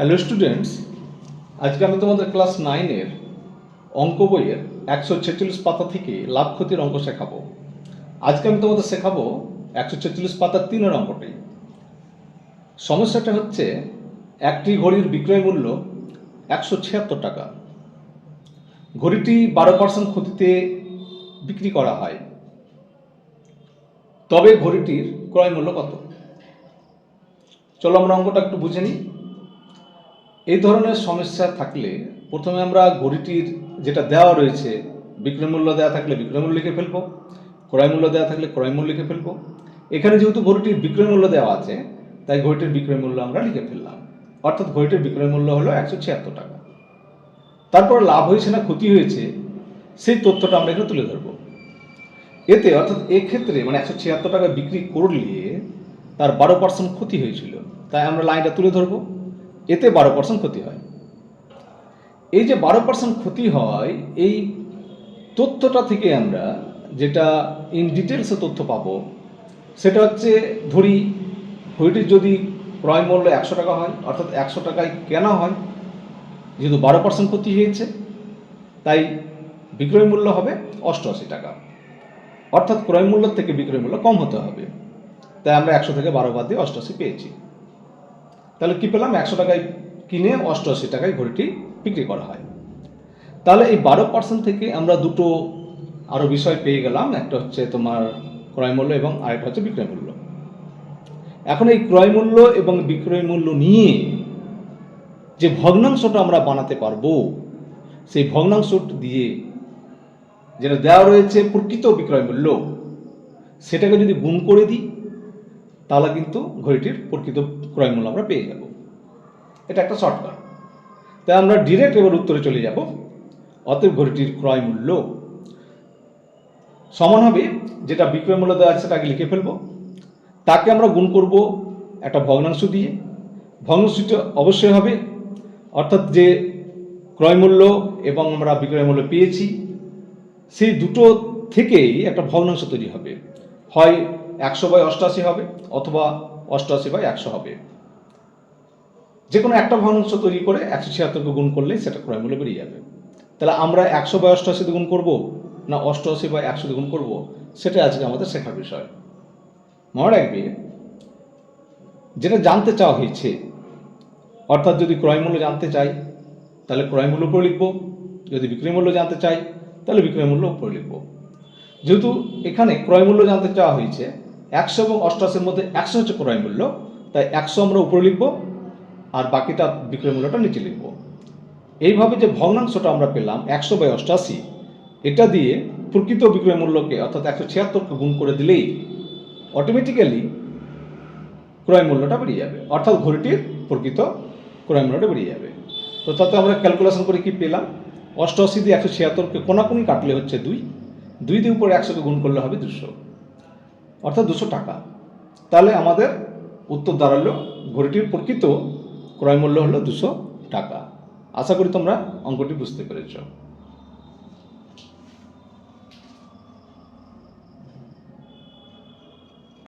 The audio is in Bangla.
হ্যালো স্টুডেন্টস, আজকে আমি তোমাদের ক্লাস 9-এর অঙ্ক বইয়ের 146 পাতা থেকে লাভ ক্ষতির অঙ্ক শেখাবো। আজকে আমি তোমাদের শেখাবো 146 পাতার 3-এর অঙ্কটি। সমস্যাটা হচ্ছে একটি ঘড়ির বিক্রয় মূল্য 176 টাকা। ঘড়িটি 12% ক্ষতিতে বিক্রি করা হয়, তবে ঘড়িটির ক্রয় মূল্য কত? চলো আমরা অঙ্কটা একটু বুঝে নিই। এই ধরনের সমস্যা থাকলে প্রথমে আমরা ঘড়িটির যেটা দেওয়া রয়েছে, বিক্রয় মূল্য দেওয়া থাকলে বিক্রয় মূল্য লিখে ফেলবো, ক্রয় মূল্য দেওয়া থাকলে ক্রয় মূল্য লিখে ফেলবো। এখানে যেহেতু ঘড়িটির বিক্রয় মূল্য দেওয়া আছে, তাই ঘড়িটির বিক্রয় মূল্য আমরা লিখে ফেললাম। অর্থাৎ ঘড়িটির বিক্রয় মূল্য হলো 176 টাকা। তারপর লাভ হয়েছে না ক্ষতি হয়েছে সেই তথ্যটা আমরা এখানে তুলে ধরবো। এতে অর্থাৎ এক্ষেত্রে 176 টাকা বিক্রি করলে তার 12% ক্ষতি হয়েছিল, তাই আমরা লাইনটা তুলে ধরবো। এতে 12% ক্ষতি হয়। এই যে 12% ক্ষতি হয়, এই তথ্যটা থেকে আমরা যেটা ইন ডিটেলসে তথ্য পাবো সেটা হচ্ছে, ধরি ঘড়িটির যদি ক্রয় মূল্য 100 টাকা হয়, অর্থাৎ 100 টাকায় কেনা হয়, যেহেতু 12% ক্ষতি হয়েছে তাই বিক্রয় মূল্য হবে 88 টাকা। অর্থাৎ ক্রয় মূল্য থেকে বিক্রয় মূল্য কম হতে হবে, তাই আমরা 100 থেকে 12 বাদ দিয়ে 88 পেয়েছি। তাহলে কি পেলাম? 100 টাকায় কিনে 88 টাকায় ঘড়িটি বিক্রি করা হয়। তাহলে এই 12% থেকে আমরা দুটো আরও বিষয় পেয়ে গেলাম, একটা হচ্ছে তোমার ক্রয় মূল্য এবং আরেকটা হচ্ছে বিক্রয় মূল্য। এখন এই ক্রয় মূল্য এবং বিক্রয় মূল্য নিয়ে যে ভগ্নাংশটা আমরা বানাতে পারবো, সেই ভগ্নাংশ দিয়ে যেটা দেওয়া রয়েছে প্রকৃত বিক্রয় মূল্য, সেটাকে যদি গুণ করে দিই তাহলে কিন্তু ঘড়িটির প্রকৃত ক্রয় মূল্য আমরা পেয়ে যাব। এটা একটা শর্টকাট। তাই আমরা ডিরেক্ট এবার উত্তরে চলে যাব। অতএব ঘড়িটির ক্রয় মূল্য সমান হবে, যেটা বিক্রয় মূল্য দেওয়া আছে সেটাকে লিখে ফেলবো, তাকে আমরা গুণ করব একটা ভগ্নাংশ দিয়ে। ভগ্নাংশটা অবশ্যই হবে, অর্থাৎ যে ক্রয় মূল্য এবং আমরা বিক্রয় মূল্য পেয়েছি সেই দুটো থেকেই একটা ভগ্নাংশ তৈরি হবে। হয় 100/88 হবে, অথবা 88/100 হবে। যে কোনো একটা ভগ্নাংশ তৈরি করে 176কে গুণ করলেই সেটা ক্রয় মূল্য বেরিয়ে যাবে। তাহলে আমরা 100/88 গুণ করবো না 88/100 গুণ করবো, সেটা আজকে আমাদের শেখার বিষয়। মনে রাখবে, যেটা জানতে চাওয়া হয়েছে, অর্থাৎ যদি ক্রয় মূল্য জানতে চাই তাহলে ক্রয় মূল্য উপরে লিখব, যদি বিক্রয় মূল্য জানতে চাই তাহলে বিক্রয় মূল্য উপরে লিখব। যেহেতু এখানে ক্রয় মূল্য জানতে চাওয়া হয়েছে, 100 এবং 88-এর মধ্যে 100 হচ্ছে ক্রয় মূল্য, তাই 100 আমরা উপরে লিখব আর বাকিটা বিক্রয় মূল্যটা নিচে লিখব। এইভাবে যে ভগ্নাংশটা আমরা পেলাম 100/88, এটা দিয়ে প্রকৃত বিক্রয় মূল্যকে অর্থাৎ 176কে গুণ করে দিলেই অটোমেটিক্যালি ক্রয় মূল্যটা বেরিয়ে যাবে, অর্থাৎ ঘড়িটির প্রকৃত ক্রয় মূল্যটা বেরিয়ে যাবে। তো তাতে আমরা ক্যালকুলেশন করে কি পেলাম? 88 দিয়ে 176কে কোনাকুনি কাটলে হচ্ছে 2 দিয়ে উপরে 100কে গুণ করলে হবে 200, অর্থাৎ 200 টাকা। তাহলে আমাদের উত্তর দাঁড়ালো ঘড়িটির প্রকৃত ক্রয় মূল্য হলো 200 টাকা। আশা করি তোমরা অঙ্কটি বুঝতে পেরেছ।